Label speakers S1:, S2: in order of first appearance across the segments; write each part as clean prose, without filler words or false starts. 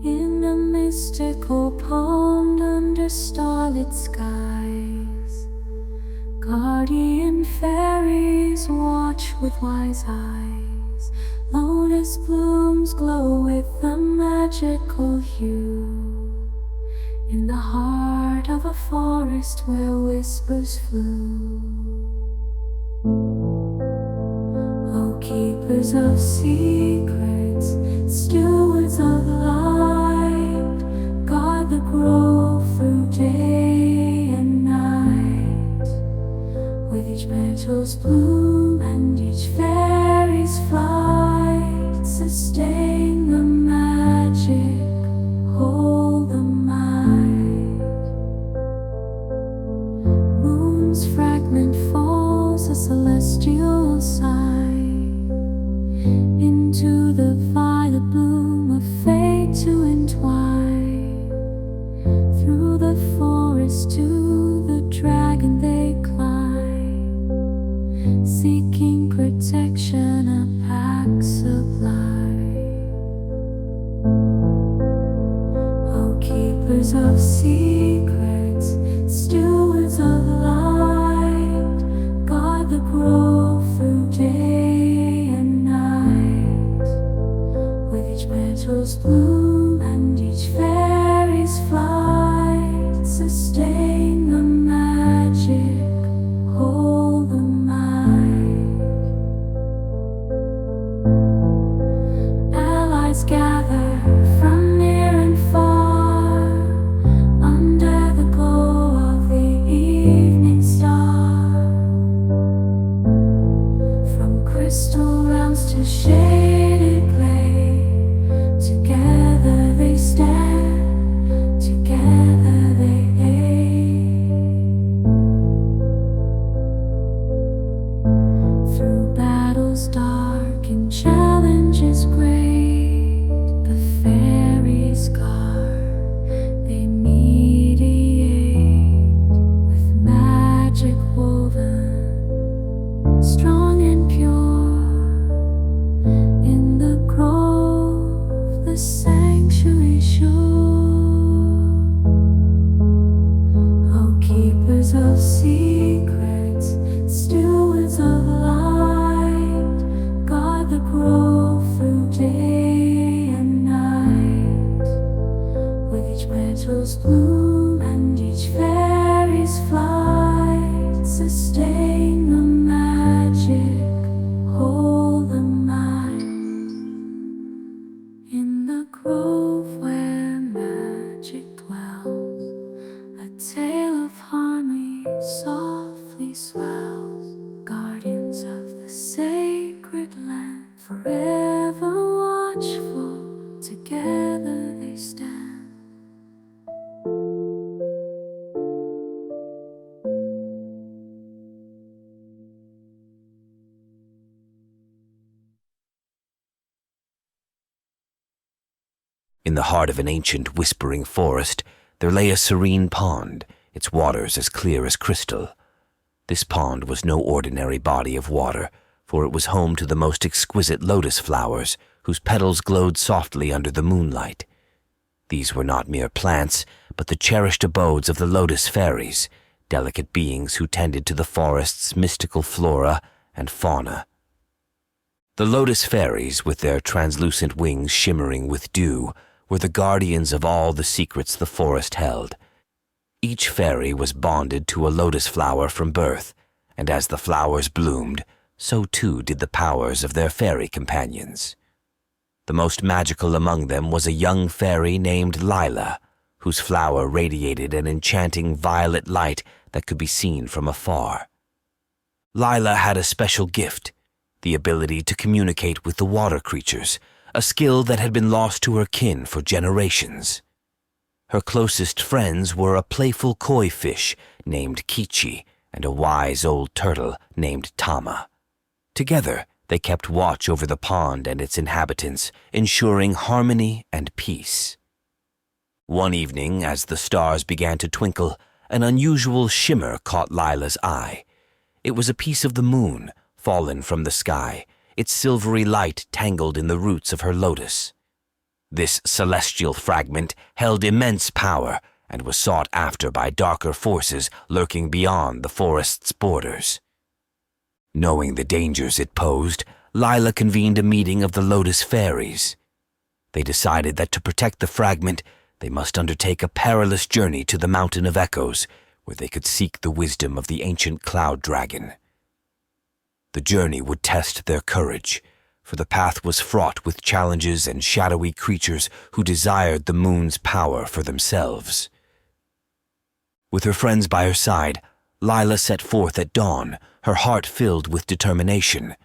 S1: In a mystical pond under starlit skies, guardian fairies watch with wise eyes. Lotus blooms glow with a magical hue, in the heart of a forest where whispers flew. O keepers of secrets, stewards of light, guard the grove through day and night. With each petal's bloom and each fairy's flight, sustain the magic, hold the might. Moon's fragment falls, a celestial sign, into the violet bloom of fate to entwine. Through the forest to the dragon they climb, seeking protection a pack supply. O keepers of secrets, stewards of light, guard the grove through day and night. With each petal's bloom and each fairy's flight, sustain the magic, hold the might. Allies gather from near and far, under the glow of the evening star. From crystal realms to shaded glade, together they stand, together they aid. Through battles dark and challenges great, the fairies guard, they mediate. With magic woven, strong and pure, in the grove, the sanctuary sure. O keepers of secrets, stewards of light, guard the grove through day and night. With each petal's bloom and each fairy's flight, sustain the magic, hold the might. In the grove where magic dwells, a tale of harmony softly swells. Guardians of the sacred land, forever watchful, together they stand.
S2: In the heart of an ancient whispering forest, there lay a serene pond, its waters as clear as crystal. This pond was no ordinary body of water, for it was home to the most exquisite lotus flowers, whose petals glowed softly under the moonlight. These were not mere plants, but the cherished abodes of the Lotus Fairies, delicate beings who tended to the forest's mystical flora and fauna. The Lotus Fairies, with their translucent wings shimmering with dew, were the guardians of all the secrets the forest held. Each fairy was bonded to a lotus flower from birth, and as the flowers bloomed, so too did the powers of their fairy companions. The most magical among them was a young fairy named Lila, whose flower radiated an enchanting violet light that could be seen from afar. Lila had a special gift, the ability to communicate with the water creatures, a skill that had been lost to her kin for generations. Her closest friends were a playful koi fish named Kichi and a wise old turtle named Tama. Together, they kept watch over the pond and its inhabitants, ensuring harmony and peace. One evening, as the stars began to twinkle, an unusual shimmer caught Lila's eye. It was a piece of the moon, fallen from the sky, its silvery light tangled in the roots of her lotus. This celestial fragment held immense power and was sought after by darker forces lurking beyond the forest's borders. Knowing the dangers it posed, Lila convened a meeting of the Lotus Fairies. They decided that to protect the fragment, they must undertake a perilous journey to the Mountain of Echoes, where they could seek the wisdom of the ancient cloud dragon. The journey would test their courage, for the path was fraught with challenges and shadowy creatures who desired the moon's power for themselves. With her friends by her side, Lila set forth at dawn, her heart filled with determination.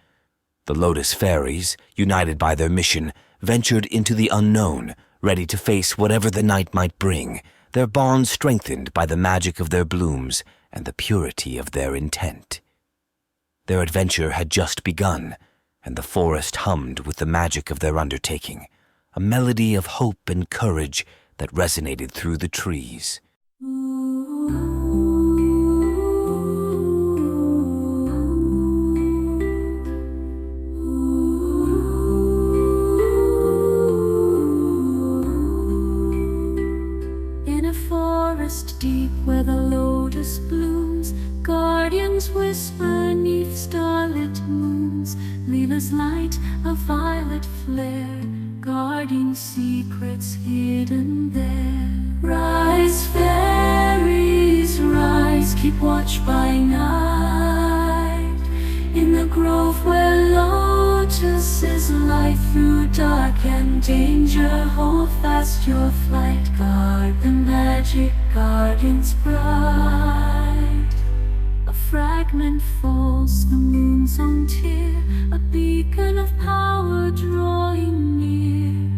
S2: The Lotus Fairies, united by their mission, ventured into the unknown, ready to face whatever the night might bring, their bond strengthened by the magic of their blooms and the purity of their intent. Their adventure had just begun, and the forest hummed with the magic of their undertaking, a melody of hope and courage that resonated through the trees.
S1: In a forest deep where the lotus blooms, guardians whisper neath starlit moons. Lila's light, a violet flare, guarding secrets hidden there. Rise, fairies, rise, keep watch by night. In the grove where lotuses lie, through dark and danger, hold fast your flight. Guard the magic guardians bright. A fragment falls, the moon's own tear, a beacon of power drawing near.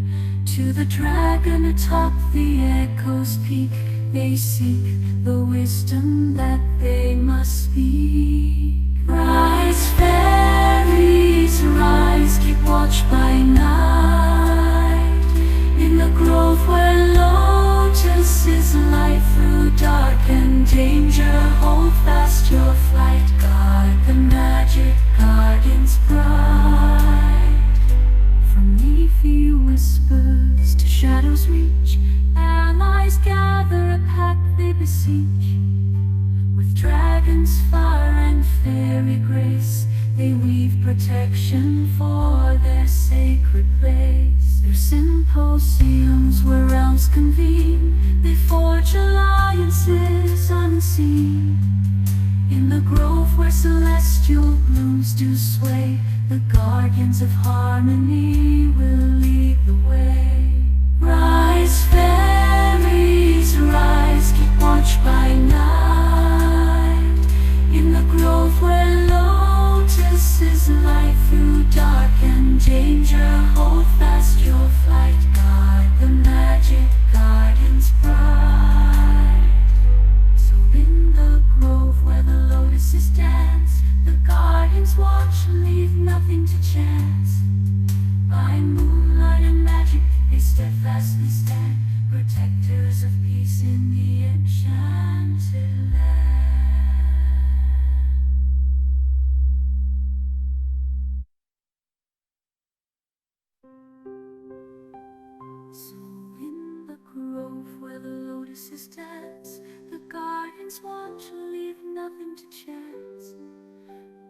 S1: To the dragon atop the echo's peak, they seek the wisdom that they must speak. Rise, fairies, rise, keep watch by night. In the grove where lotuses lie, through dark and danger, hold fast your flight. Guard the magic guardians bright. From leafy whispers to shadows reach, allies gather, a pack they beseech. With dragon's fire and fairy grace, they weave protection for their sacred place. Their symposiums where realms convene, they forge alliances unseen. In the grove where celestial blooms do sway, the guardians of harmony will lead the way. Rise, fairies, rise, keep watch by night. In the grove where lotuses lie, through dark and danger, hold fast your flight. Guard the magic guardians bright. So in the grove where the lotuses dance, the guardians watch, leave nothing to chance. By moonlight and magic, they steadfastly stand, protectors of peace in the enchanted land. So in the grove where the lotuses dance, the guardians watch, leave nothing to chance.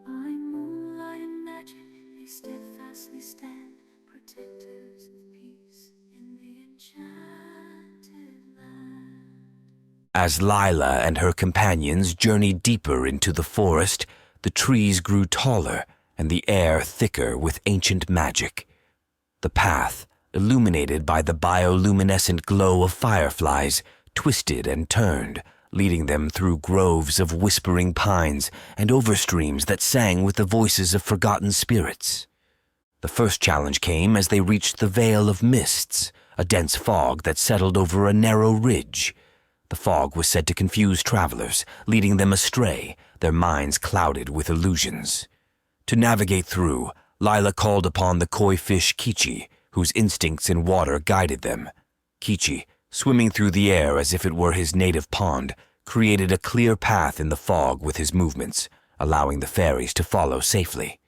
S1: By moonlight and magic, they steadfastly stand, protectors of peace in the enchanted land.
S2: As Lila and her companions journeyed deeper into the forest, the trees grew taller and the air thicker with ancient magic. The path, illuminated by the bioluminescent glow of fireflies, twisted and turned, leading them through groves of whispering pines and over streams that sang with the voices of forgotten spirits. The first challenge came as they reached the Veil of Mists, a dense fog that settled over a narrow ridge. The fog was said to confuse travelers, leading them astray, their minds clouded with illusions. To navigate through, Lila called upon the koi fish Kichi, whose instincts in water guided them. Kichi, swimming through the air as if it were his native pond, created a clear path in the fog with his movements, allowing the fairies to follow safely.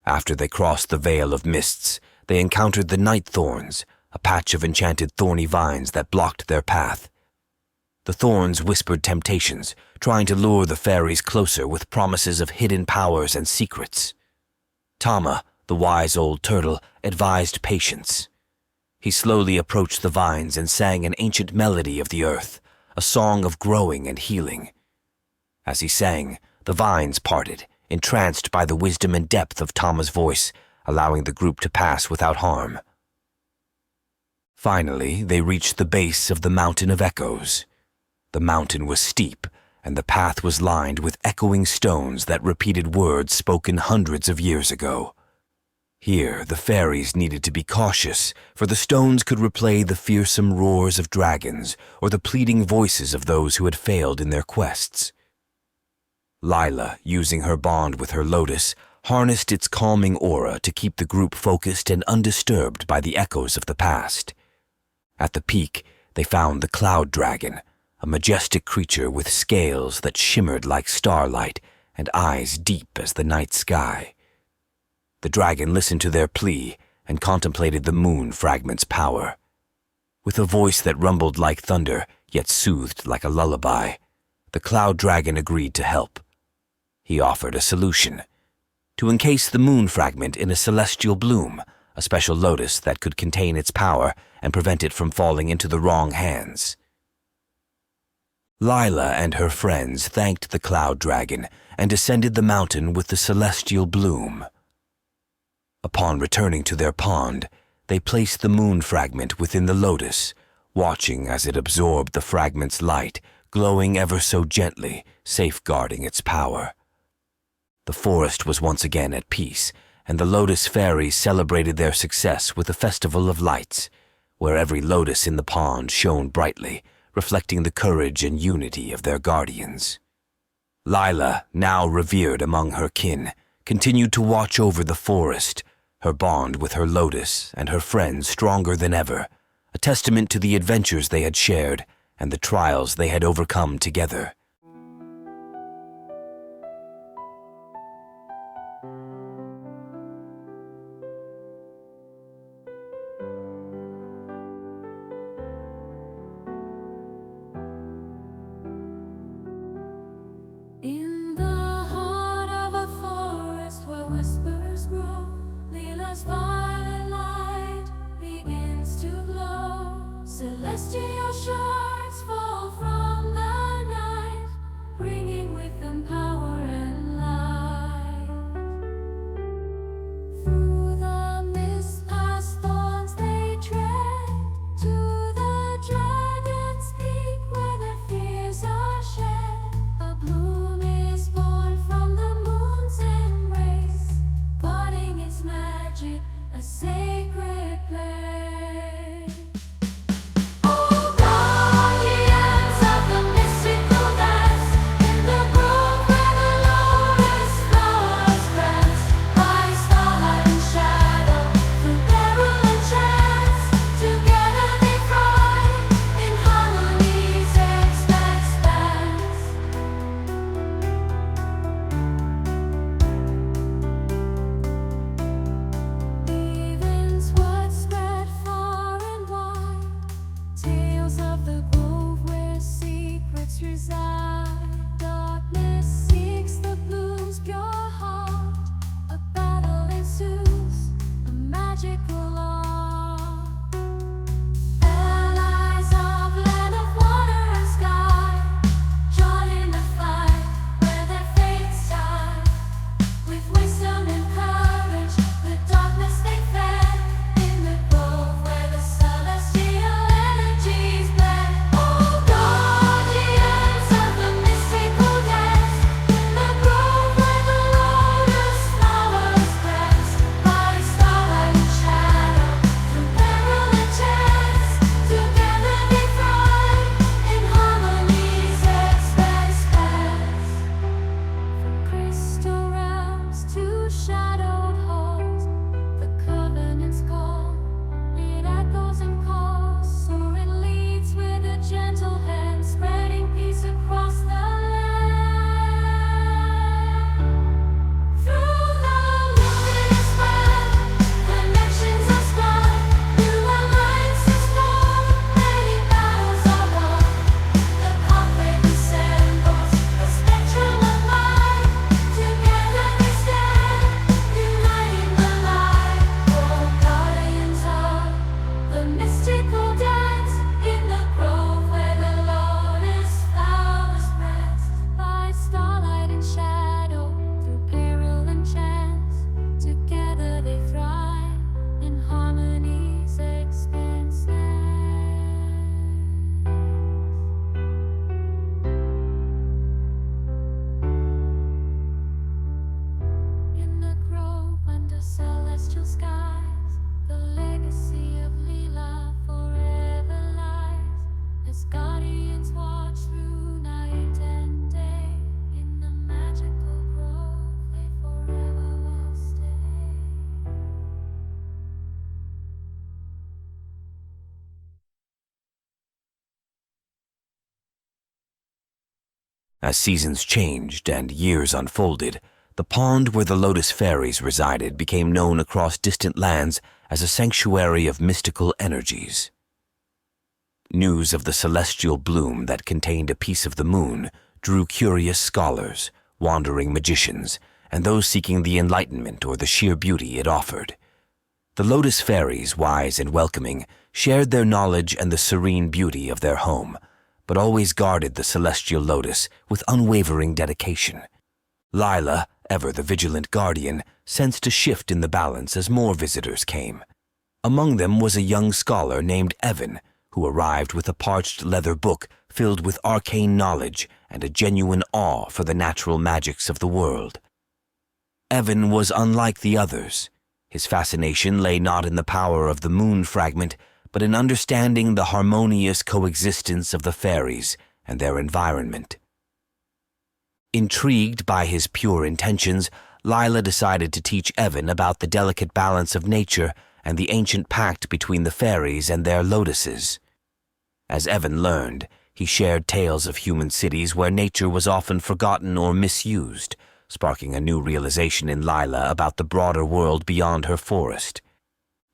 S2: After they crossed the Veil of Mists, they encountered the night thorns, a patch of enchanted thorny vines that blocked their path. The thorns whispered temptations, trying to lure the fairies closer with promises of hidden powers and secrets. Tama, the wise old turtle, advised patience. He slowly approached the vines and sang an ancient melody of the earth, a song of growing and healing. As he sang, the vines parted, entranced by the wisdom and depth of Tama's voice, allowing the group to pass without harm. Finally, they reached the base of the Mountain of Echoes. The mountain was steep, and the path was lined with echoing stones that repeated words spoken hundreds of years ago. Here, the fairies needed to be cautious, for the stones could replay the fearsome roars of dragons or the pleading voices of those who had failed in their quests. Lila, using her bond with her lotus, harnessed its calming aura to keep the group focused and undisturbed by the echoes of the past. At the peak, they found the Cloud Dragon, a majestic creature with scales that shimmered like starlight and eyes deep as the night sky. The dragon listened to their plea and contemplated the moon fragment's power. With a voice that rumbled like thunder, yet soothed like a lullaby, the Cloud Dragon agreed to help. He offered a solution: to encase the moon fragment in a celestial bloom, a special lotus that could contain its power and prevent it from falling into the wrong hands. Lila and her friends thanked the Cloud Dragon and descended the mountain with the celestial bloom. Upon returning to their pond, they placed the moon fragment within the lotus, watching as it absorbed the fragment's light, glowing ever so gently, safeguarding its power. The forest was once again at peace, and the Lotus Fairies celebrated their success with a festival of lights, where every lotus in the pond shone brightly, reflecting the courage and unity of their guardians. Lila, now revered among her kin, continued to watch over the forest, her bond with her lotus and her friends stronger than ever, a testament to the adventures they had shared and the trials they had overcome together.
S1: In the heart of a forest where whispers grow, Lila's violet light begins to glow. Celestial shards fall from the night, bringing with them power and light. Through the mist past thorns they tread, to the dragon's peak where their fears are shed. A bloom is born from the moon's embrace, parting its magic, a sacred place. Oh,
S2: As seasons changed and years unfolded, the pond where the Lotus Fairies resided became known across distant lands as a sanctuary of mystical energies. News of the celestial bloom that contained a piece of the moon drew curious scholars, wandering magicians, and those seeking the enlightenment or the sheer beauty it offered. The Lotus Fairies, wise and welcoming, shared their knowledge and the serene beauty of their home, but always guarded the celestial lotus with unwavering dedication. Lila, ever the vigilant guardian, sensed a shift in the balance as more visitors came. Among them was a young scholar named Evan, who arrived with a parched leather book filled with arcane knowledge and a genuine awe for the natural magics of the world. Evan was unlike the others. His fascination lay not in the power of the moon fragment, but in understanding the harmonious coexistence of the fairies and their environment. Intrigued by his pure intentions, Lila decided to teach Evan about the delicate balance of nature and the ancient pact between the fairies and their lotuses. As Evan learned, he shared tales of human cities where nature was often forgotten or misused, sparking a new realization in Lila about the broader world beyond her forest.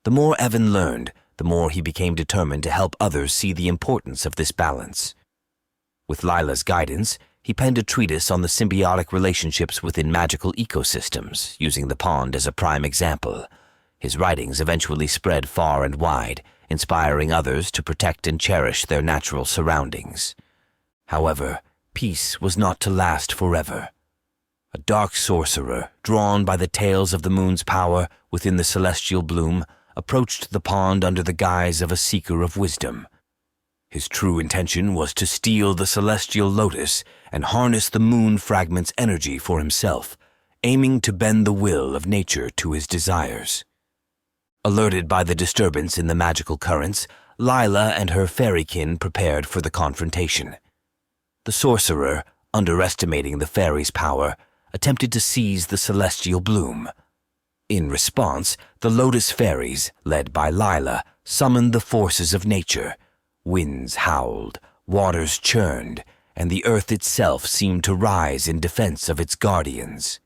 S2: The more Evan learned, the more he became determined to help others see the importance of this balance. With Lila's guidance, he penned a treatise on the symbiotic relationships within magical ecosystems, using the pond as a prime example. His writings eventually spread far and wide, inspiring others to protect and cherish their natural surroundings. However, peace was not to last forever. A dark sorcerer, drawn by the tales of the moon's power within the celestial bloom, approached the pond under the guise of a seeker of wisdom. His true intention was to steal the celestial lotus and harness the moon fragment's energy for himself, aiming to bend the will of nature to his desires. Alerted by the disturbance in the magical currents, Lila and her fairykin prepared for the confrontation. The sorcerer, underestimating the fairies' power, attempted to seize the celestial bloom. In response, the Lotus Fairies, led by Lila, summoned the forces of nature. Winds howled, waters churned, and the earth itself seemed to rise in defense of its guardians.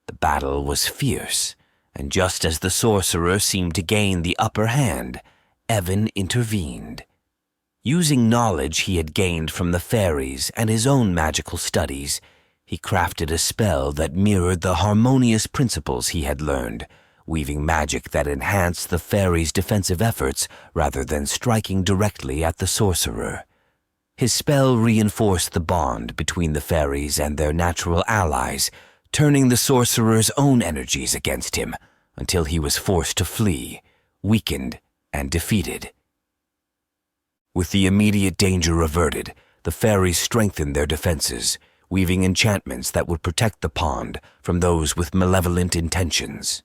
S2: The battle was fierce, and just as the sorcerer seemed to gain the upper hand, Evan intervened. Using knowledge he had gained from the fairies and his own magical studies, he crafted a spell that mirrored the harmonious principles he had learned, weaving magic that enhanced the fairies' defensive efforts rather than striking directly at the sorcerer. His spell reinforced the bond between the fairies and their natural allies, turning the sorcerer's own energies against him until he was forced to flee, weakened and defeated. With the immediate danger averted, the fairies strengthened their defenses, weaving enchantments that would protect the pond from those with malevolent intentions.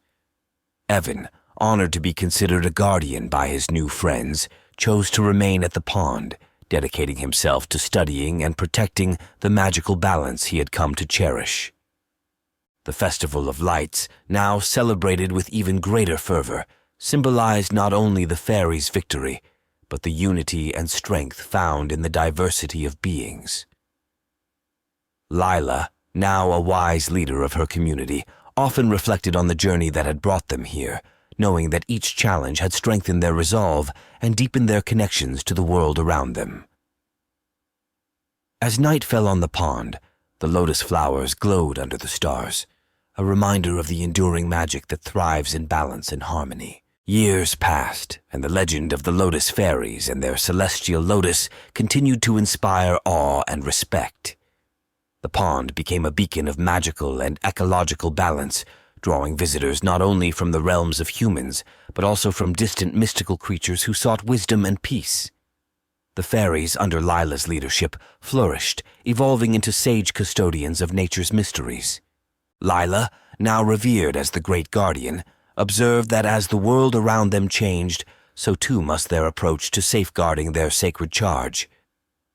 S2: Evan, honored to be considered a guardian by his new friends, chose to remain at the pond, dedicating himself to studying and protecting the magical balance he had come to cherish. The Festival of Lights, now celebrated with even greater fervor, symbolized not only the fairies' victory, but the unity and strength found in the diversity of beings. Lila, now a wise leader of her community, often reflected on the journey that had brought them here, knowing that each challenge had strengthened their resolve and deepened their connections to the world around them. As night fell on the pond, the lotus flowers glowed under the stars, a reminder of the enduring magic that thrives in balance and harmony. Years passed, and the legend of the Lotus Fairies and their celestial lotus continued to inspire awe and respect. The pond became a beacon of magical and ecological balance, drawing visitors not only from the realms of humans, but also from distant mystical creatures who sought wisdom and peace. The fairies, under Lila's leadership, flourished, evolving into sage custodians of nature's mysteries. Lila, now revered as the great guardian, observed that as the world around them changed, so too must their approach to safeguarding their sacred charge.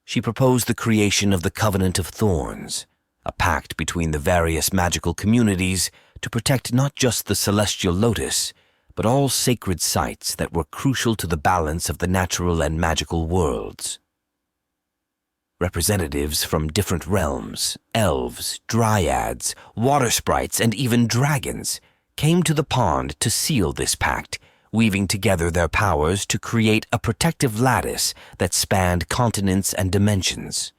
S2: She proposed the creation of the Covenant of Thorns, a pact between the various magical communities to protect not just the celestial lotus, but all sacred sites that were crucial to the balance of the natural and magical worlds. Representatives from different realms, elves, dryads, water sprites, and even dragons, came to the pond to seal this pact, weaving together their powers to create a protective lattice that spanned continents and dimensions.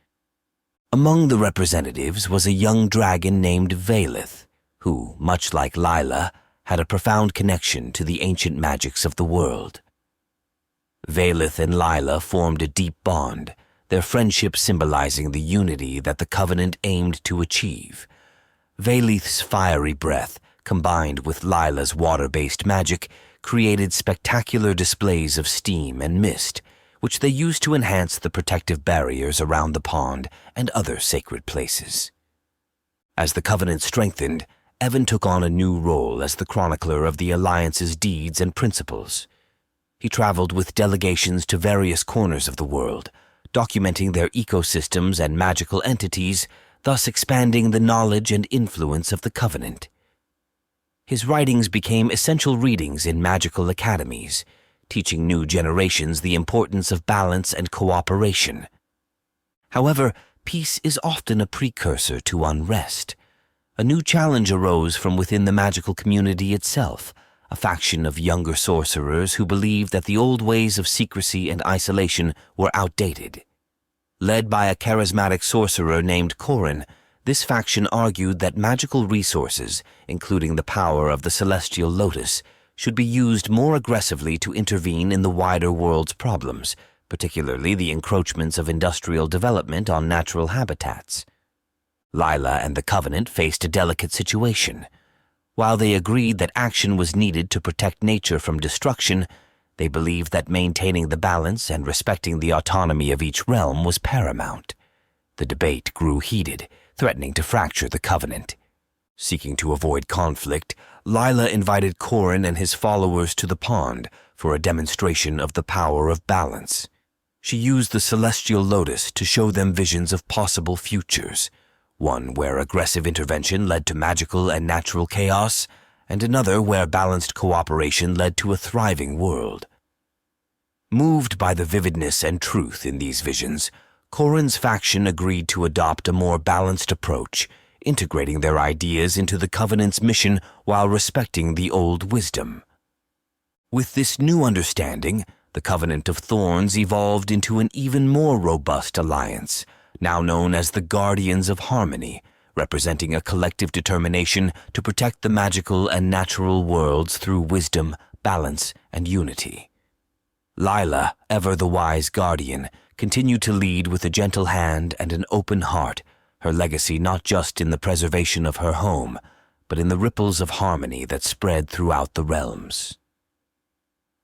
S2: Among the representatives was a young dragon named Valeth, who, much like Lila, had a profound connection to the ancient magics of the world. Valeth and Lila formed a deep bond, their friendship symbolizing the unity that the Covenant aimed to achieve. Valeth's fiery breath, combined with Lila's water-based magic, created spectacular displays of steam and mist, which they used to enhance the protective barriers around the pond and other sacred places. As the Covenant strengthened, Evan took on a new role as the chronicler of the Alliance's deeds and principles. He traveled with delegations to various corners of the world, documenting their ecosystems and magical entities, thus expanding the knowledge and influence of the Covenant. His writings became essential readings in magical academies, teaching new generations the importance of balance and cooperation. However, peace is often a precursor to unrest. A new challenge arose from within the magical community itself, a faction of younger sorcerers who believed that the old ways of secrecy and isolation were outdated. Led by a charismatic sorcerer named Corin, this faction argued that magical resources, including the power of the celestial lotus, should be used more aggressively to intervene in the wider world's problems, particularly the encroachments of industrial development on natural habitats. Lila and the Covenant faced a delicate situation. While they agreed that action was needed to protect nature from destruction, they believed that maintaining the balance and respecting the autonomy of each realm was paramount. The debate grew heated, threatening to fracture the Covenant. Seeking to avoid conflict, Lila invited Corin and his followers to the pond for a demonstration of the power of balance. She used the celestial lotus to show them visions of possible futures, one where aggressive intervention led to magical and natural chaos, and another where balanced cooperation led to a thriving world. Moved by the vividness and truth in these visions, Corin's faction agreed to adopt a more balanced approach, integrating their ideas into the Covenant's mission while respecting the old wisdom. With this new understanding, the Covenant of Thorns evolved into an even more robust alliance, now known as the Guardians of Harmony, representing a collective determination to protect the magical and natural worlds through wisdom, balance, and unity. Lila, ever the wise guardian, continued to lead with a gentle hand and an open heart, her legacy not just in the preservation of her home, but in the ripples of harmony that spread throughout the realms.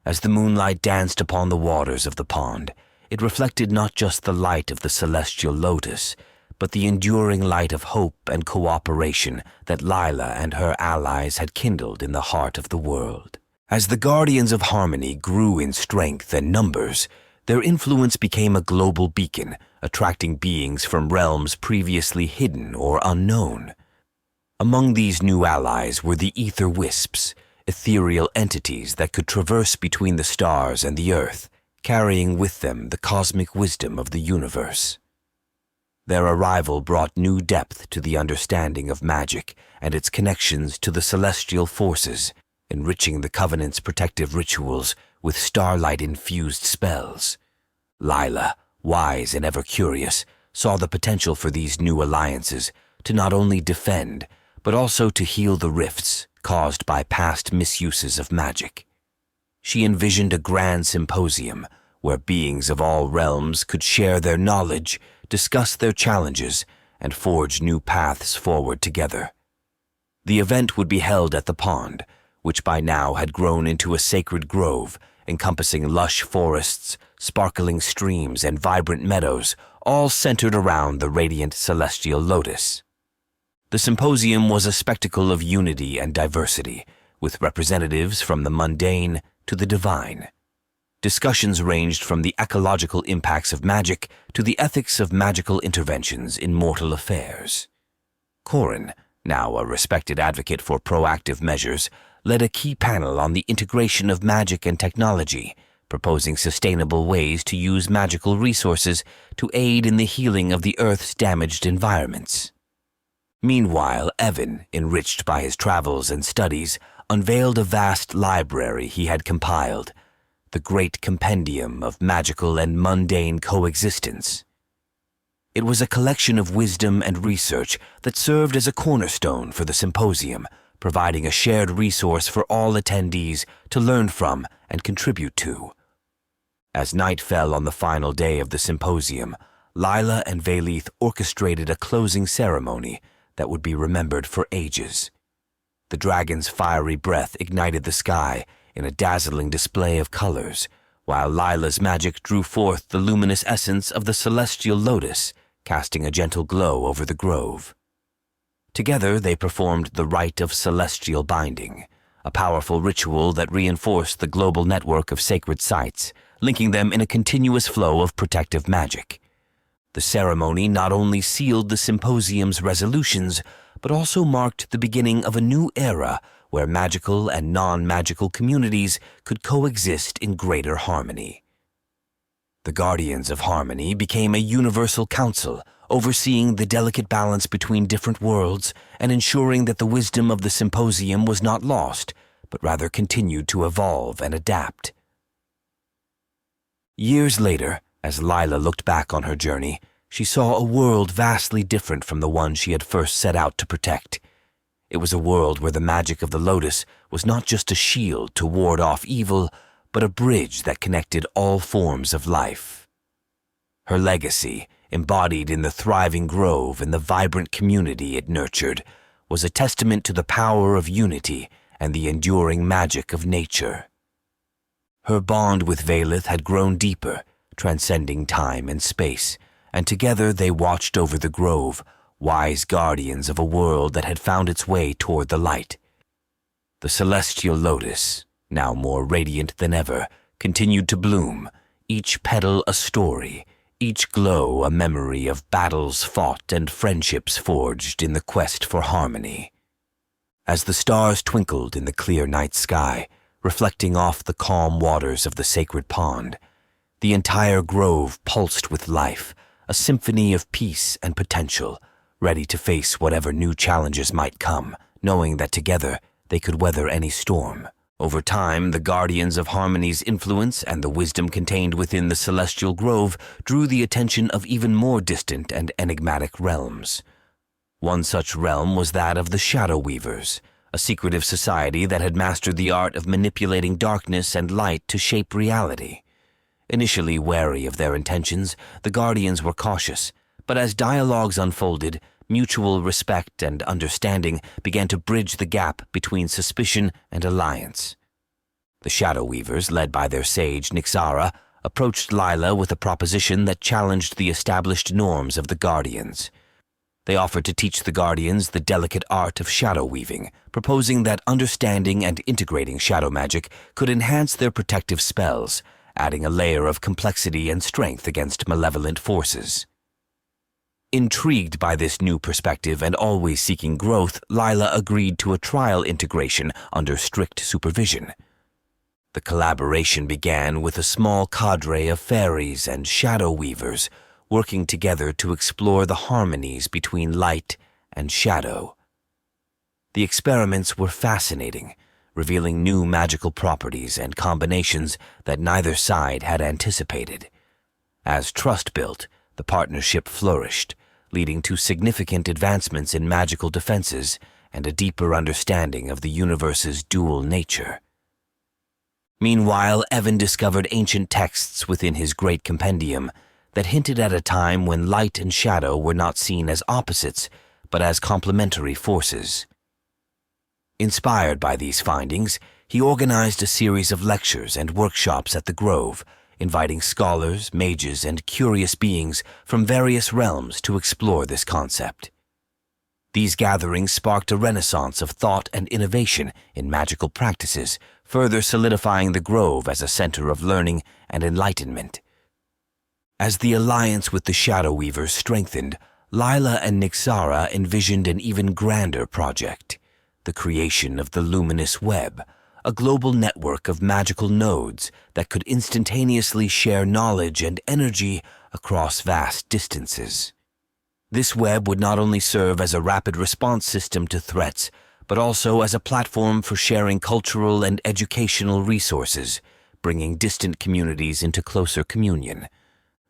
S2: As the moonlight danced upon the waters of the pond, it reflected not just the light of the celestial lotus, but the enduring light of hope and cooperation that Lila and her allies had kindled in the heart of the world. As the Guardians of Harmony grew in strength and numbers, their influence became a global beacon, attracting beings from realms previously hidden or unknown. Among these new allies were the ether wisps, ethereal entities that could traverse between the stars and the earth, carrying with them the cosmic wisdom of the universe. Their arrival brought new depth to the understanding of magic and its connections to the celestial forces, enriching the Covenant's protective rituals with starlight-infused spells. Lila, wise and ever curious, saw the potential for these new alliances to not only defend, but also to heal the rifts caused by past misuses of magic. She envisioned a grand symposium where beings of all realms could share their knowledge, discuss their challenges, and forge new paths forward together. The event would be held at the pond, which by now had grown into a sacred grove, encompassing lush forests, sparkling streams, and vibrant meadows, all centered around the radiant celestial lotus. The symposium was a spectacle of unity and diversity, with representatives from the mundane to the divine. Discussions ranged from the ecological impacts of magic to the ethics of magical interventions in mortal affairs. Corin, now a respected advocate for proactive measures, led a key panel on the integration of magic and technology, proposing sustainable ways to use magical resources to aid in the healing of the Earth's damaged environments. Meanwhile, Evan, enriched by his travels and studies, unveiled a vast library he had compiled, the Great Compendium of Magical and Mundane Coexistence. It was a collection of wisdom and research that served as a cornerstone for the symposium, providing a shared resource for all attendees to learn from and contribute to. As night fell on the final day of the symposium, Lila and Vaylith orchestrated a closing ceremony that would be remembered for ages. The dragon's fiery breath ignited the sky in a dazzling display of colors, while Lila's magic drew forth the luminous essence of the celestial lotus, casting a gentle glow over the grove. Together they performed the rite of celestial binding, a powerful ritual that reinforced the global network of sacred sites, linking them in a continuous flow of protective magic. The ceremony not only sealed the symposium's resolutions, but also marked the beginning of a new era where magical and non-magical communities could coexist in greater harmony. The Guardians of Harmony became a universal council, overseeing the delicate balance between different worlds and ensuring that the wisdom of the symposium was not lost, but rather continued to evolve and adapt. Years later, as Lila looked back on her journey, she saw a world vastly different from the one she had first set out to protect. It was a world where the magic of the lotus was not just a shield to ward off evil, but a bridge that connected all forms of life. Her legacy, embodied in the thriving grove and the vibrant community it nurtured, was a testament to the power of unity and the enduring magic of nature. Her bond with Vaylith had grown deeper, transcending time and space, and together they watched over the grove, wise guardians of a world that had found its way toward the light. The celestial lotus, now more radiant than ever, continued to bloom, each petal a story, each glow a memory of battles fought and friendships forged in the quest for harmony. As the stars twinkled in the clear night sky, reflecting off the calm waters of the sacred pond, the entire grove pulsed with life, a symphony of peace and potential, ready to face whatever new challenges might come, knowing that together they could weather any storm. Over time, the Guardians of Harmony's influence and the wisdom contained within the celestial grove drew the attention of even more distant and enigmatic realms. One such realm was that of the Shadow Weavers, a secretive society that had mastered the art of manipulating darkness and light to shape reality. Initially wary of their intentions, the Guardians were cautious, but as dialogues unfolded, mutual respect and understanding began to bridge the gap between suspicion and alliance. The Shadow Weavers, led by their sage Nixara, approached Lila with a proposition that challenged the established norms of the Guardians. They offered to teach the Guardians the delicate art of shadow weaving, proposing that understanding and integrating shadow magic could enhance their protective spells, adding a layer of complexity and strength against malevolent forces. Intrigued by this new perspective and always seeking growth, Lila agreed to a trial integration under strict supervision. The collaboration began with a small cadre of fairies and shadow weavers working together to explore the harmonies between light and shadow. The experiments were fascinating, revealing new magical properties and combinations that neither side had anticipated. As trust built, the partnership flourished, leading to significant advancements in magical defenses and a deeper understanding of the universe's dual nature. Meanwhile, Evan discovered ancient texts within his great compendium that hinted at a time when light and shadow were not seen as opposites, but as complementary forces. Inspired by these findings, he organized a series of lectures and workshops at the Grove, inviting scholars, mages, and curious beings from various realms to explore this concept. These gatherings sparked a renaissance of thought and innovation in magical practices, further solidifying the Grove as a center of learning and enlightenment. As the alliance with the Shadow Weavers strengthened, Lila and Nixara envisioned an even grander project, the creation of the Luminous Web, a global network of magical nodes that could instantaneously share knowledge and energy across vast distances. This web would not only serve as a rapid response system to threats, but also as a platform for sharing cultural and educational resources, bringing distant communities into closer communion.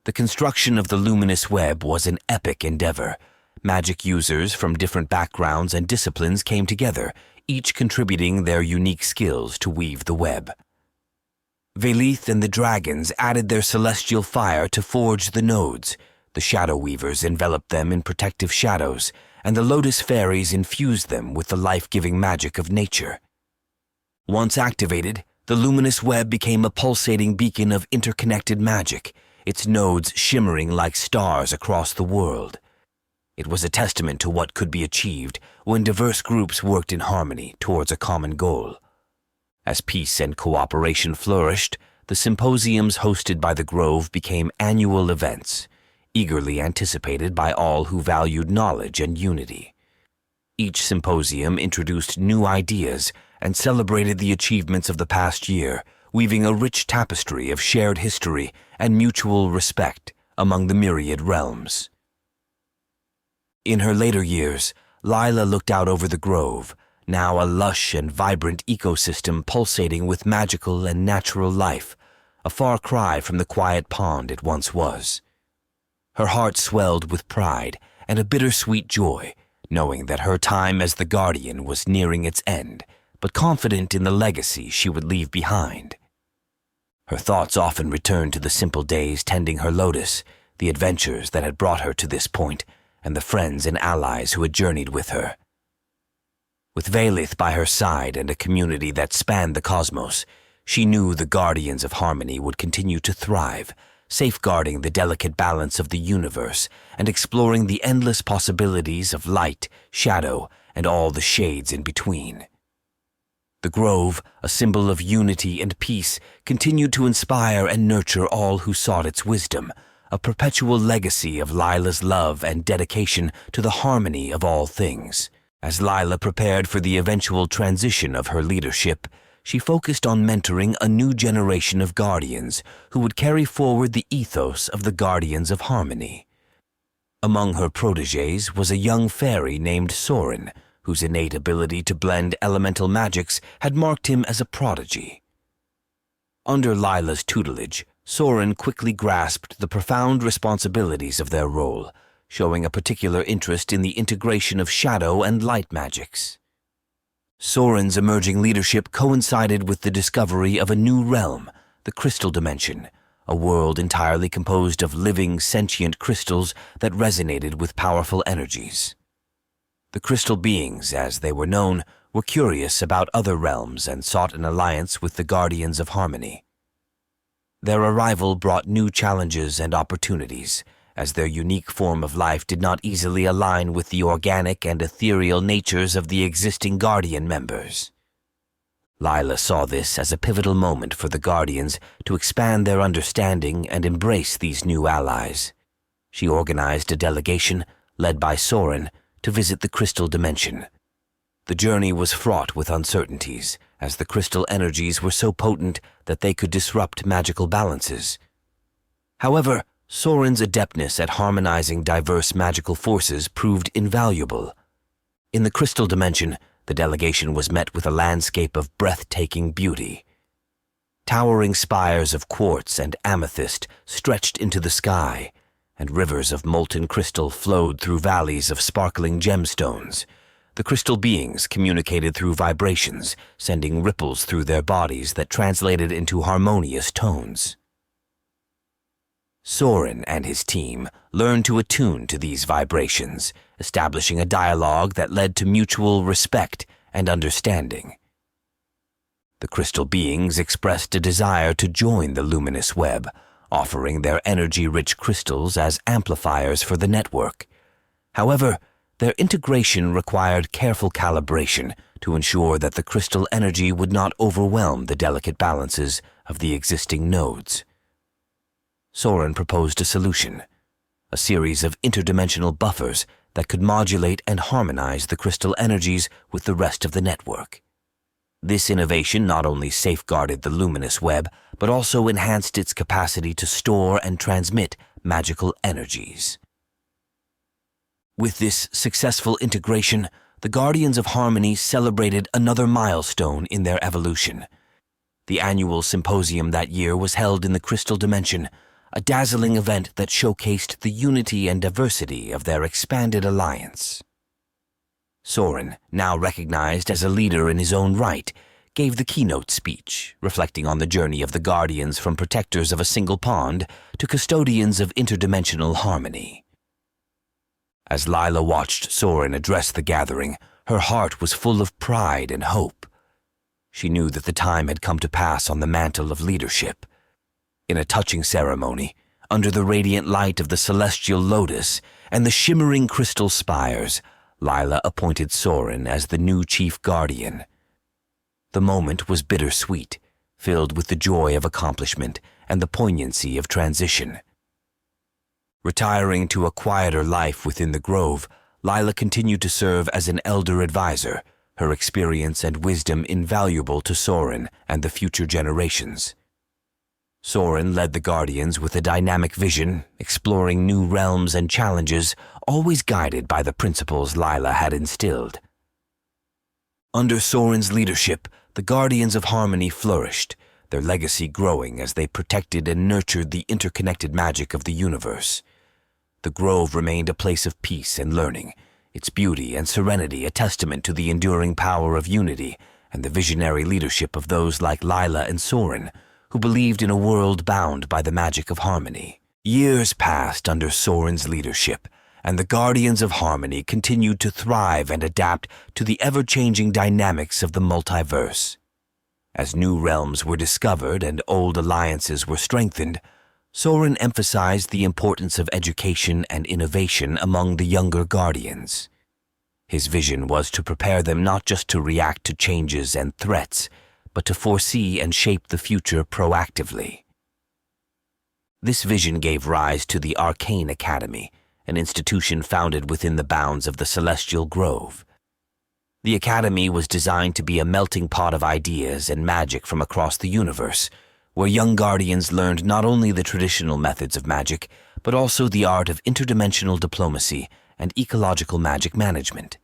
S2: The construction of the luminous web was an epic endeavor. Magic users from different backgrounds and disciplines came together, each contributing their unique skills to weave the web. Velith and the dragons added their celestial fire to forge the nodes. The shadow weavers enveloped them in protective shadows, and the Lotus Fairies infused them with the life-giving magic of nature. Once activated, the luminous web became a pulsating beacon of interconnected magic, its nodes shimmering like stars across the world. It was a testament to what could be achieved when diverse groups worked in harmony towards a common goal. As peace and cooperation flourished, the symposiums hosted by the Grove became annual events, eagerly anticipated by all who valued knowledge and unity. Each symposium introduced new ideas and celebrated the achievements of the past year, weaving a rich tapestry of shared history and mutual respect among the myriad realms. In her later years, Lila looked out over the Grove, now a lush and vibrant ecosystem pulsating with magical and natural life, a far cry from the quiet pond it once was. Her heart swelled with pride and a bittersweet joy, knowing that her time as the Guardian was nearing its end, but confident in the legacy she would leave behind. Her thoughts often returned to the simple days tending her lotus, the adventures that had brought her to this point, and the friends and allies who had journeyed with her. With Velith by her side and a community that spanned the cosmos, she knew the Guardians of Harmony would continue to thrive, safeguarding the delicate balance of the universe and exploring the endless possibilities of light, shadow, and all the shades in between. The Grove, a symbol of unity and peace, continued to inspire and nurture all who sought its wisdom, a perpetual legacy of Lila's love and dedication to the harmony of all things. As Lila prepared for the eventual transition of her leadership, she focused on mentoring a new generation of Guardians who would carry forward the ethos of the Guardians of Harmony. Among her protégés was a young fairy named Soren, whose innate ability to blend elemental magics had marked him as a prodigy. Under Lila's tutelage, Soren quickly grasped the profound responsibilities of their role, showing a particular interest in the integration of shadow and light magics. Soren's emerging leadership coincided with the discovery of a new realm, the Crystal Dimension, a world entirely composed of living, sentient crystals that resonated with powerful energies. The crystal beings, as they were known, were curious about other realms and sought an alliance with the Guardians of Harmony. Their arrival brought new challenges and opportunities, as their unique form of life did not easily align with the organic and ethereal natures of the existing Guardian members. Lila saw this as a pivotal moment for the Guardians to expand their understanding and embrace these new allies. She organized a delegation, led by Soren, to visit the Crystal Dimension. The journey was fraught with uncertainties, as the crystal energies were so potent that they could disrupt magical balances. However, Soren's adeptness at harmonizing diverse magical forces proved invaluable. In the Crystal Dimension, the delegation was met with a landscape of breathtaking beauty. Towering spires of quartz and amethyst stretched into the sky, and rivers of molten crystal flowed through valleys of sparkling gemstones. The crystal beings communicated through vibrations, sending ripples through their bodies that translated into harmonious tones. Soren and his team learned to attune to these vibrations, establishing a dialogue that led to mutual respect and understanding. The crystal beings expressed a desire to join the luminous web, offering their energy-rich crystals as amplifiers for the network. However, their integration required careful calibration to ensure that the crystal energy would not overwhelm the delicate balances of the existing nodes. Soren proposed a solution, a series of interdimensional buffers that could modulate and harmonize the crystal energies with the rest of the network. This innovation not only safeguarded the luminous web, but also enhanced its capacity to store and transmit magical energies. With this successful integration, the Guardians of Harmony celebrated another milestone in their evolution. The annual symposium that year was held in the Crystal Dimension, a dazzling event that showcased the unity and diversity of their expanded alliance. Soren, now recognized as a leader in his own right, gave the keynote speech, reflecting on the journey of the Guardians from protectors of a single pond to custodians of interdimensional harmony. As Lila watched Soren address the gathering, her heart was full of pride and hope. She knew that the time had come to pass on the mantle of leadership. In a touching ceremony, under the radiant light of the celestial lotus and the shimmering crystal spires, Lila appointed Soren as the new chief guardian. The moment was bittersweet, filled with the joy of accomplishment and the poignancy of transition. Retiring to a quieter life within the grove, Lila continued to serve as an elder advisor, her experience and wisdom invaluable to Soren and the future generations. Soren led the Guardians with a dynamic vision, exploring new realms and challenges, always guided by the principles Lila had instilled. Under Soren's leadership, the Guardians of Harmony flourished, their legacy growing as they protected and nurtured the interconnected magic of the universe. The grove remained a place of peace and learning, its beauty and serenity a testament to the enduring power of unity and the visionary leadership of those like Lila and Soren, who believed in a world bound by the magic of harmony. Years passed under Soren's leadership, and the Guardians of Harmony continued to thrive and adapt to the ever-changing dynamics of the multiverse. As new realms were discovered and old alliances were strengthened, Soren emphasized the importance of education and innovation among the younger Guardians. His vision was to prepare them not just to react to changes and threats, but to foresee and shape the future proactively. This vision gave rise to the Arcane Academy, an institution founded within the bounds of the Celestial Grove. The Academy was designed to be a melting pot of ideas and magic from across the universe, where young Guardians learned not only the traditional methods of magic, but also the art of interdimensional diplomacy and ecological magic management.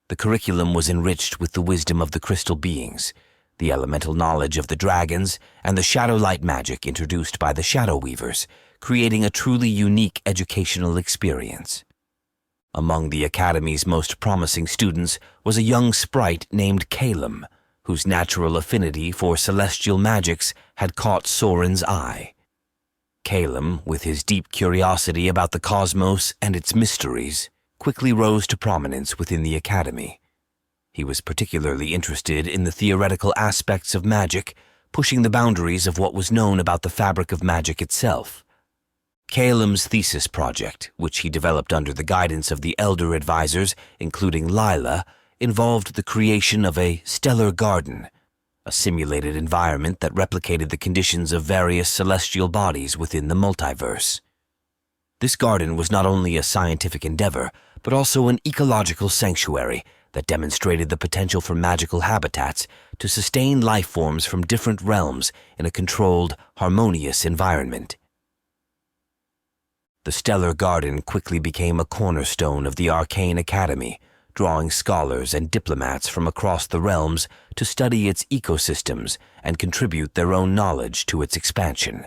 S2: The curriculum was enriched with the wisdom of the crystal beings, the elemental knowledge of the dragons, and the shadow light magic introduced by the Shadow Weavers, creating a truly unique educational experience. Among the Academy's most promising students was a young sprite named Calum, whose natural affinity for celestial magics had caught Soren's eye. Calum, with his deep curiosity about the cosmos and its mysteries, quickly rose to prominence within the Academy. He was particularly interested in the theoretical aspects of magic, pushing the boundaries of what was known about the fabric of magic itself. Calum's thesis project, which he developed under the guidance of the elder advisors, including Lila, involved the creation of a stellar garden, a simulated environment that replicated the conditions of various celestial bodies within the multiverse. This garden was not only a scientific endeavor, but also an ecological sanctuary that demonstrated the potential for magical habitats to sustain life forms from different realms in a controlled, harmonious environment. The stellar garden quickly became a cornerstone of the Arcane Academy, drawing scholars and diplomats from across the realms to study its ecosystems and contribute their own knowledge to its expansion.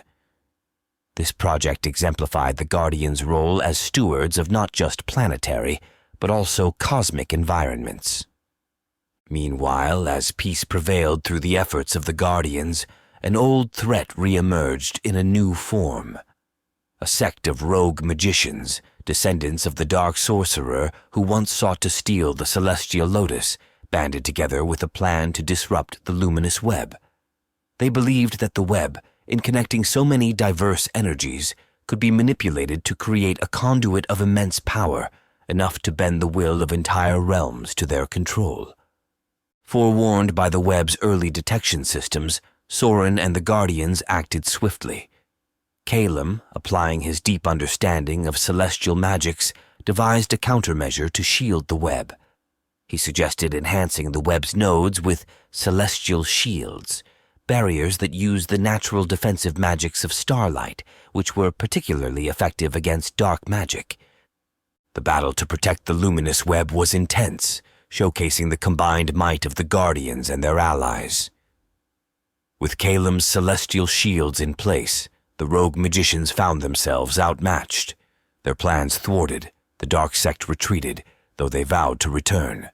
S2: This project exemplified the Guardians' role as stewards of not just planetary, but also cosmic environments. Meanwhile, as peace prevailed through the efforts of the Guardians, an old threat re-emerged in a new form. A sect of rogue magicians, descendants of the Dark Sorcerer who once sought to steal the Celestial Lotus, banded together with a plan to disrupt the luminous web. They believed that the web, in connecting so many diverse energies, could be manipulated to create a conduit of immense power, enough to bend the will of entire realms to their control. Forewarned by the web's early detection systems, Soren and the Guardians acted swiftly. Calum, applying his deep understanding of celestial magics, devised a countermeasure to shield the web. He suggested enhancing the web's nodes with celestial shields, barriers that used the natural defensive magics of starlight, which were particularly effective against dark magic. The battle to protect the luminous web was intense, showcasing the combined might of the Guardians and their allies. With Caelim's celestial shields in place, the rogue magicians found themselves outmatched. Their plans thwarted, the dark sect retreated, though they vowed to return.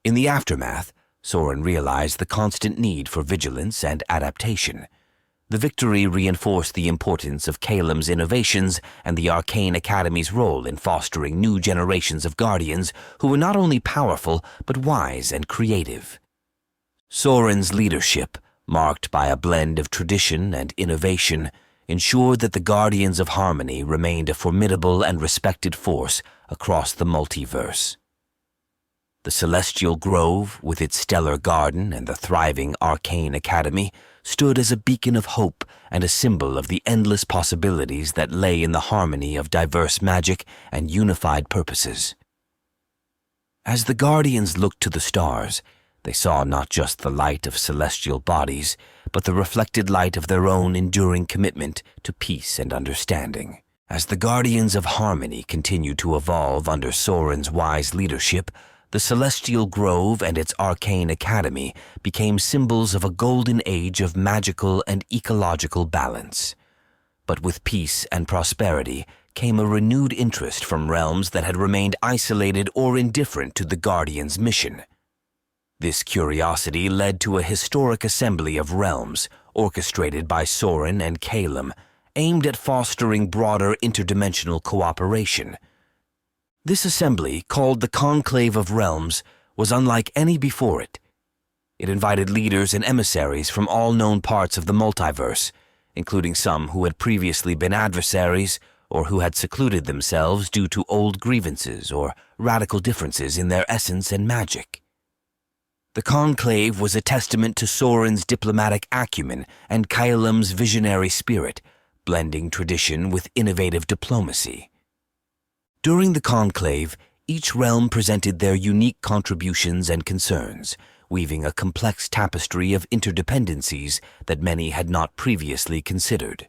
S2: In the aftermath, Soren realized the constant need for vigilance and adaptation. The victory reinforced the importance of Caelim's innovations and the Arcane Academy's role in fostering new generations of Guardians who were not only powerful but wise and creative. Soren's leadership, marked by a blend of tradition and innovation, ensured that the Guardians of Harmony remained a formidable and respected force across the multiverse. The Celestial Grove, with its stellar garden and the thriving Arcane Academy, stood as a beacon of hope and a symbol of the endless possibilities that lay in the harmony of diverse magic and unified purposes. As the Guardians looked to the stars, they saw not just the light of celestial bodies, but the reflected light of their own enduring commitment to peace and understanding. As the Guardians of Harmony continued to evolve under Soren's wise leadership, the Celestial Grove and its Arcane Academy became symbols of a golden age of magical and ecological balance. But with peace and prosperity came a renewed interest from realms that had remained isolated or indifferent to the Guardians' mission. This curiosity led to a historic assembly of realms, orchestrated by Soren and Caelim, aimed at fostering broader interdimensional cooperation. This assembly, called the Conclave of Realms, was unlike any before it. It invited leaders and emissaries from all known parts of the multiverse, including some who had previously been adversaries or who had secluded themselves due to old grievances or radical differences in their essence and magic. The Conclave was a testament to Soren's diplomatic acumen and Caelim's visionary spirit, blending tradition with innovative diplomacy. During the conclave, each realm presented their unique contributions and concerns, weaving a complex tapestry of interdependencies that many had not previously considered.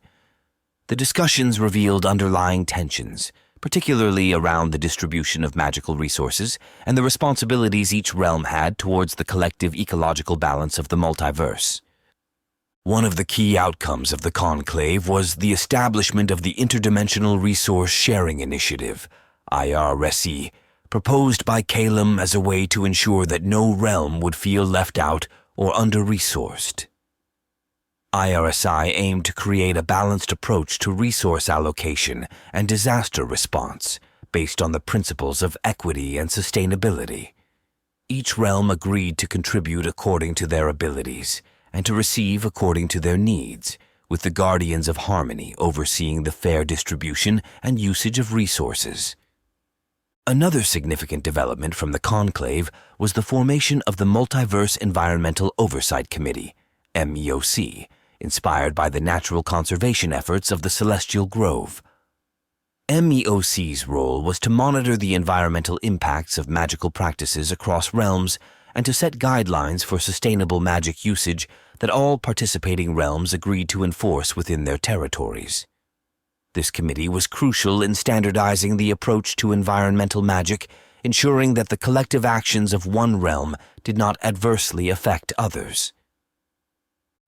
S2: The discussions revealed underlying tensions, particularly around the distribution of magical resources and the responsibilities each realm had towards the collective ecological balance of the multiverse. One of the key outcomes of the conclave was the establishment of the Interdimensional Resource Sharing Initiative, IRSE, proposed by Caelim as a way to ensure that no realm would feel left out or under-resourced. IRSI aimed to create a balanced approach to resource allocation and disaster response based on the principles of equity and sustainability. Each realm agreed to contribute according to their abilities and to receive according to their needs, with the Guardians of Harmony overseeing the fair distribution and usage of resources. Another significant development from the conclave was the formation of the Multiverse Environmental Oversight Committee, MEOC, inspired by the natural conservation efforts of the Celestial Grove. MEOC's role was to monitor the environmental impacts of magical practices across realms and to set guidelines for sustainable magic usage that all participating realms agreed to enforce within their territories. This committee was crucial in standardizing the approach to environmental magic, ensuring that the collective actions of one realm did not adversely affect others.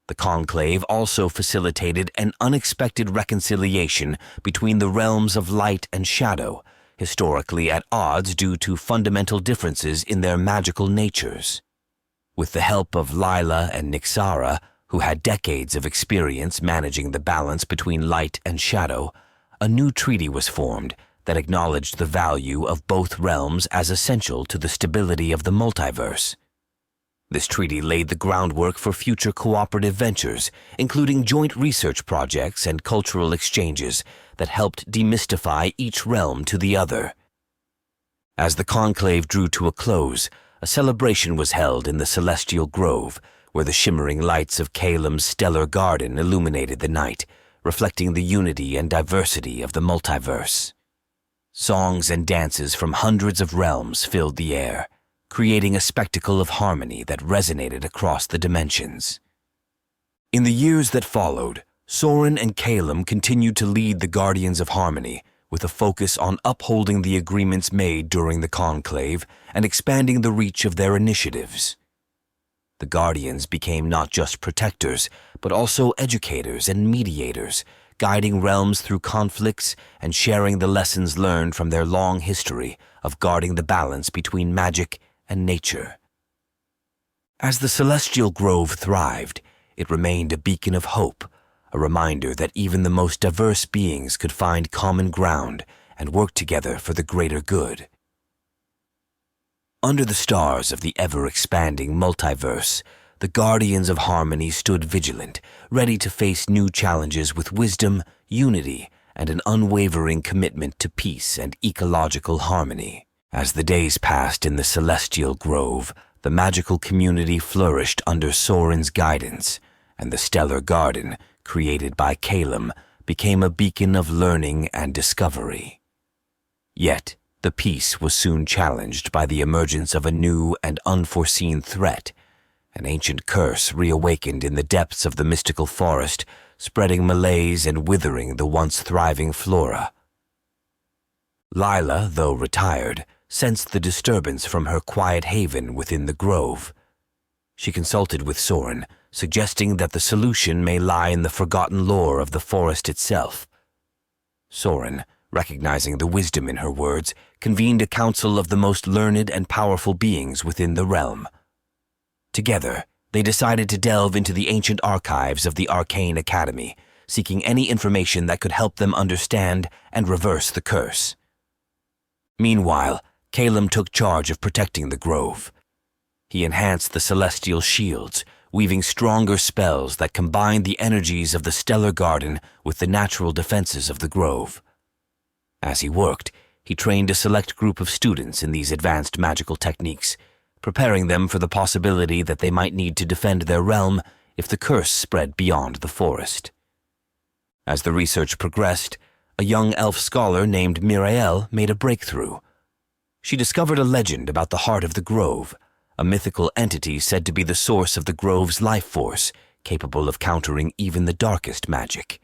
S2: The conclave also facilitated an unexpected reconciliation between the realms of light and shadow, historically at odds due to fundamental differences in their magical natures. With the help of Lila and Nixara, who had decades of experience managing the balance between light and shadow, a new treaty was formed that acknowledged the value of both realms as essential to the stability of the multiverse. This treaty laid the groundwork for future cooperative ventures, including joint research projects and cultural exchanges that helped demystify each realm to the other. As the conclave drew to a close, a celebration was held in the Celestial Grove, where the shimmering lights of Caelim's stellar garden illuminated the night, reflecting the unity and diversity of the multiverse. Songs and dances from hundreds of realms filled the air, creating a spectacle of harmony that resonated across the dimensions. In the years that followed, Soren and Calum continued to lead the Guardians of Harmony with a focus on upholding the agreements made during the conclave and expanding the reach of their initiatives. The Guardians became not just protectors, but also educators and mediators, guiding realms through conflicts and sharing the lessons learned from their long history of guarding the balance between magic and nature. As the Celestial Grove thrived, it remained a beacon of hope, a reminder that even the most diverse beings could find common ground and work together for the greater good. Under the stars of the ever-expanding multiverse, the Guardians of Harmony stood vigilant, ready to face new challenges with wisdom, unity, and an unwavering commitment to peace and ecological harmony. As the days passed in the Celestial Grove, the magical community flourished under Soren's guidance, and the Stellar Garden, created by Calum, became a beacon of learning and discovery. Yet, the peace was soon challenged by the emergence of a new and unforeseen threat. An ancient curse reawakened in the depths of the mystical forest, spreading malaise and withering the once thriving flora. Lila, though retired, sensed the disturbance from her quiet haven within the grove. She consulted with Soren, suggesting that the solution may lie in the forgotten lore of the forest itself. Soren, recognizing the wisdom in her words, convened a council of the most learned and powerful beings within the realm. Together, they decided to delve into the ancient archives of the Arcane Academy, seeking any information that could help them understand and reverse the curse. Meanwhile, Calum took charge of protecting the grove. He enhanced the celestial shields, weaving stronger spells that combined the energies of the Stellar Garden with the natural defenses of the grove. As he worked, he trained a select group of students in these advanced magical techniques, preparing them for the possibility that they might need to defend their realm if the curse spread beyond the forest. As the research progressed, a young elf scholar named Mirael made a breakthrough. She discovered a legend about the Heart of the Grove, a mythical entity said to be the source of the grove's life force, capable of countering even the darkest magic.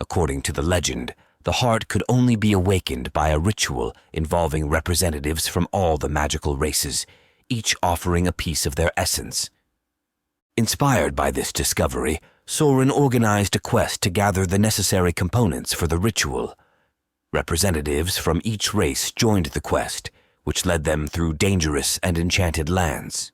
S2: According to the legend, the heart could only be awakened by a ritual involving representatives from all the magical races, each offering a piece of their essence. Inspired by this discovery, Soren organized a quest to gather the necessary components for the ritual. Representatives from each race joined the quest, which led them through dangerous and enchanted lands.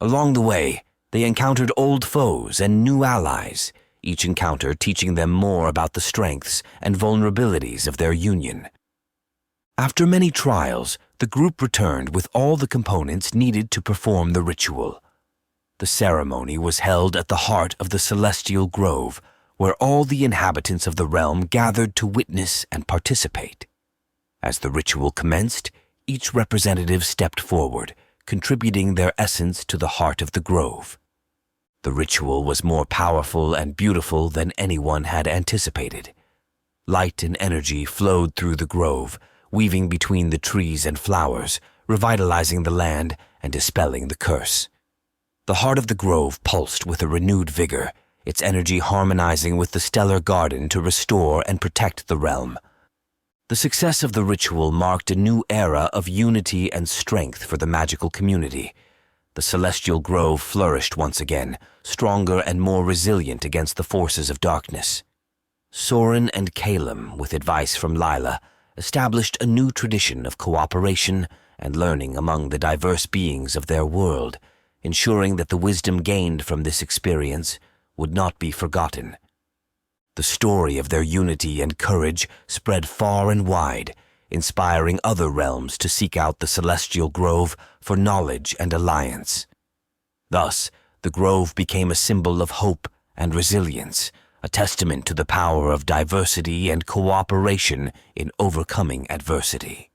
S2: Along the way, they encountered old foes and new allies, each encounter teaching them more about the strengths and vulnerabilities of their union. After many trials, the group returned with all the components needed to perform the ritual. The ceremony was held at the heart of the Celestial Grove, where all the inhabitants of the realm gathered to witness and participate. As the ritual commenced, each representative stepped forward, contributing their essence to the heart of the grove. The ritual was more powerful and beautiful than anyone had anticipated. Light and energy flowed through the grove, weaving between the trees and flowers, revitalizing the land and dispelling the curse. The heart of the grove pulsed with a renewed vigor, its energy harmonizing with the Stellar Garden to restore and protect the realm. The success of the ritual marked a new era of unity and strength for the magical community. The Celestial Grove flourished once again, stronger and more resilient against the forces of darkness. Soren and Calum, with advice from Lila, established a new tradition of cooperation and learning among the diverse beings of their world, ensuring that the wisdom gained from this experience would not be forgotten. The story of their unity and courage spread far and wide, inspiring other realms to seek out the Celestial Grove for knowledge and alliance. Thus, the grove became a symbol of hope and resilience, a testament to the power of diversity and cooperation in overcoming adversity.